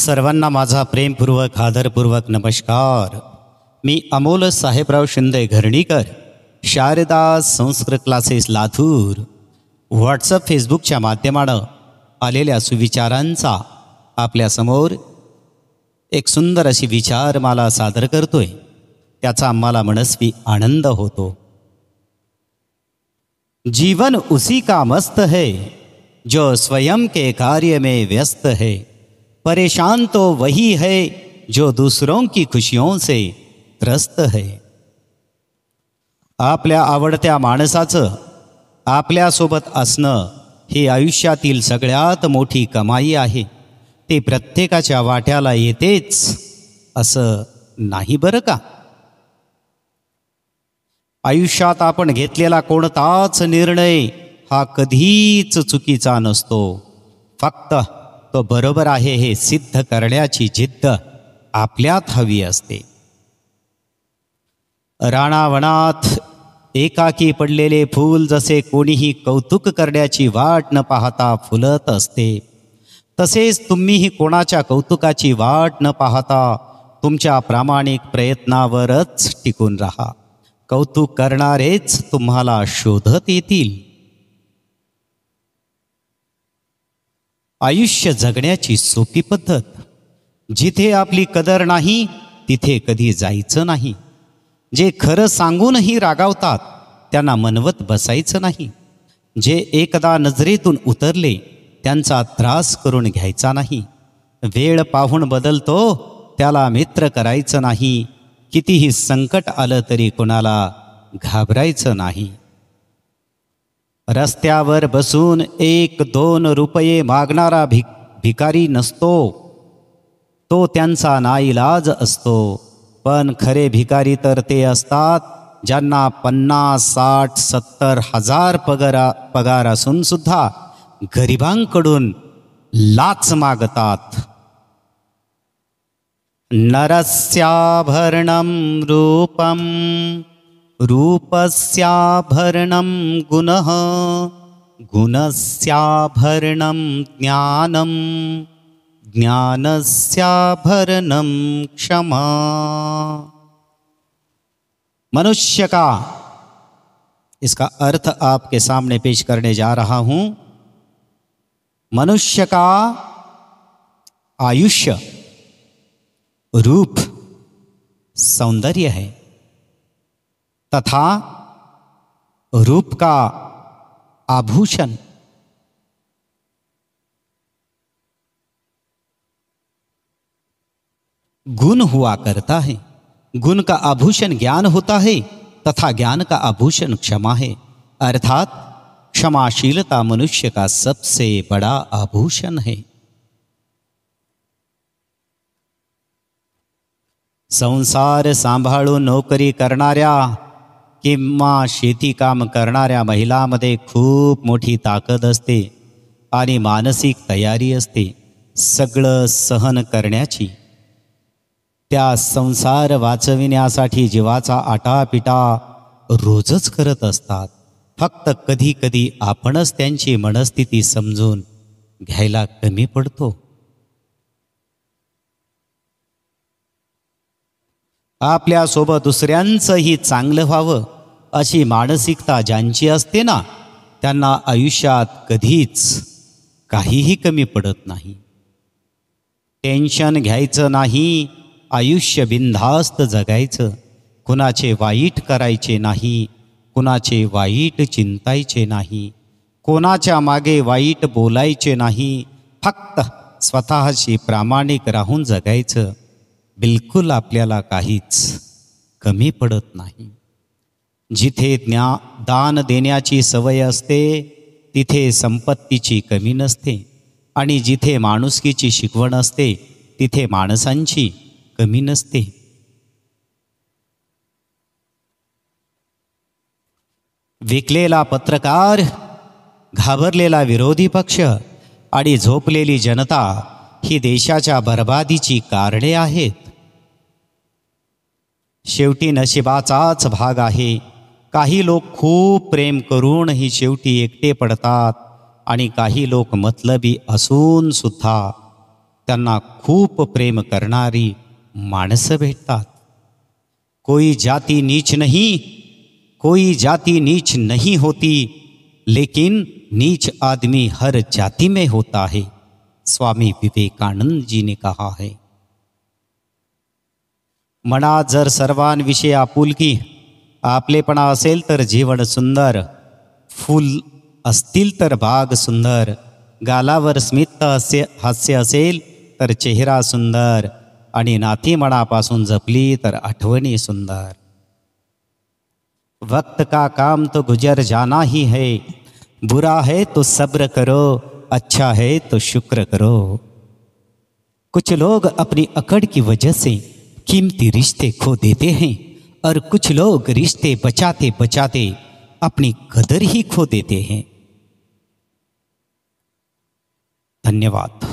सर्वांना माझा प्रेमपूर्वक आदरपूर्वक नमस्कार. मी अमोल साहेबराव शिंदे घरणीकर, शारदा संस्कृत क्लासेस लातूर, व्हॉट्सअप फेसबुकच्या माध्यमानं आलेल्या सुविचारांचा आपल्यासमोर एक सुंदर अशी विचारमाला सादर करतोय. त्याचा आम्हाला मनस्वी आनंद होतो. जीवन उसी का मस्त है जो स्वयं के कार्य में व्यस्त है, परेशान तो वही है जो दूसरों की खुशियों से त्रस्त है. आपल्या आवडत्या माणसाचं आपल्यासोबत असणं ही आयुष्यातील सगळ्यात मोठी कमाई आहे. ते प्रत्येकाच्या वाट्याला येतेच असं नाही बरं का. आयुष्यात आपण घेतलेला कोणताच निर्णय हा कधीच चुकीचा नसतो. फक्त तो बरोबर आहे हे सिद्ध करण्याची जिद्द आपल्यात हवी असते. रानावनात एकाकी पडलेले फूल जसे कोणीही कौतुक करण्याची वाट न पाहता फुलत असते, तसेच तुम्हीही कोणाच्या कौतुकाची वाट न पाहता तुमच्या प्रामाणिक प्रयत्नावरच टिकून राहा. कौतुक करणारेच तुम्हाला शोधत येतील. आयुष्य जगण्याची सोपी पद्धत. जिथे आपली कदर नाही तिथे कधी जायचं नाही. जे खरं सांगूनही रागावतात त्यांना मनवत बसायचं नाही. जे एकदा नजरेतून उतरले त्यांचा त्रास करून घ्यायचा नाही. वेळ पाहून बदलतो त्याला मित्र करायचं नाही. कितीही संकट आलं तरी कोणाला घाबरायचं नाही. रस्त्यावर बसून 1-2 रुपये मागणारा भिकारी नसतो, तो त्यांचा नाईलाज असतो. पण खरे भिकारी तर ते असतात ज्यांना 50-60-70 हजार पगार असून सुद्धा गरिबांकडून लाच मागतात. नरस्याभरणं रूपं रूपस्याभरणं गुणः गुणस्याभरणं ज्ञानं ज्ञानस्याभरणं क्षमा. मनुष्य का, इसका अर्थ आपके सामने पेश करने जा रहा हूं. मनुष्य का आयुष्य रूप सौंदर्य है तथा रूप का आभूषण गुण हुआ करता है. गुण का आभूषण ज्ञान होता है तथा ज्ञान का आभूषण क्षमा है. अर्थात क्षमाशीलता मनुष्य का सबसे बड़ा आभूषण है. संसार सांभाळून नोकरी करणाऱ्या किंवा शेती काम करणाऱ्या महिलांमध्ये खूप मोठी ताकद असते आणि मानसिक तयारी असते सगळं सहन करण्याची. त्या संसार वाचविण्यासाठी जीवाचा आटापिटा रोजच करत असतात. फक्त कधी कधी आपणच त्यांची मनस्थिती समजून घ्यायला कमी पडतो. आपल्यासोबत दुसऱ्यांचंही चांगलं व्हावं अशी मानसिकता ज्यांची असते ना, त्यांना आयुष्यात कधीच काहीही कमी पडत नाही. टेन्शन घ्यायचं नाही, आयुष्य बिनधास्त जगायचं. कुणाचे वाईट करायचे नाही, कुणाचे वाईट चिंतायचे नाही, कोणाच्या मागे वाईट बोलायचे नाही. फक्त स्वतःशी प्रामाणिक राहून जगायचं. बिलकुल आपल्याला काहीच कमी पडत नाही. जिथे दान देण्याची सवय असते तिथे संपत्तीची कमी नसते आणि जिथे माणुसकीची शिकवण असते तिथे माणसांची कमी नसते. विकलेला पत्रकार, घाबरलेला विरोधी पक्ष आणि झोपलेली जनता ही देशाच्या बर्बादीची कारणे आहेत. शेवटी नशिबाचाच भाग आहे. काही लोक खूप प्रेम करूनही शेवटी एकटे पडतात आणि काही लोक मतलबी असून सुद्धा त्यांना खूप प्रेम करणारी माणसं भेटतात. कोई जाति नीच नहीं, कोई जाति नीच नहीं होती, लेकिन नीच आदमी हर जाति में होता है, स्वामी विवेकानंद जी ने कहा है. मनात जर सर्वांविषयी आपुलकी आपलेपणा असेल तर जीवन सुंदर, फूल असतील तर बाग सुंदर, गालावर स्मित हास्य असेल तर चेहरा सुंदर, आणि नाती मनापासून जपली तर आठवणी सुंदर. वक्त का काम तो गुजर जाना ही है, बुरा है तो सब्र करो, अच्छा है तो शुक्र करो. कुछ लोग अपनी अकड़ की वजह से कीमती रिश्ते खो देते हैं, और कुछ लोग रिश्ते बचाते बचाते अपनी कदर ही खो देते हैं. धन्यवाद.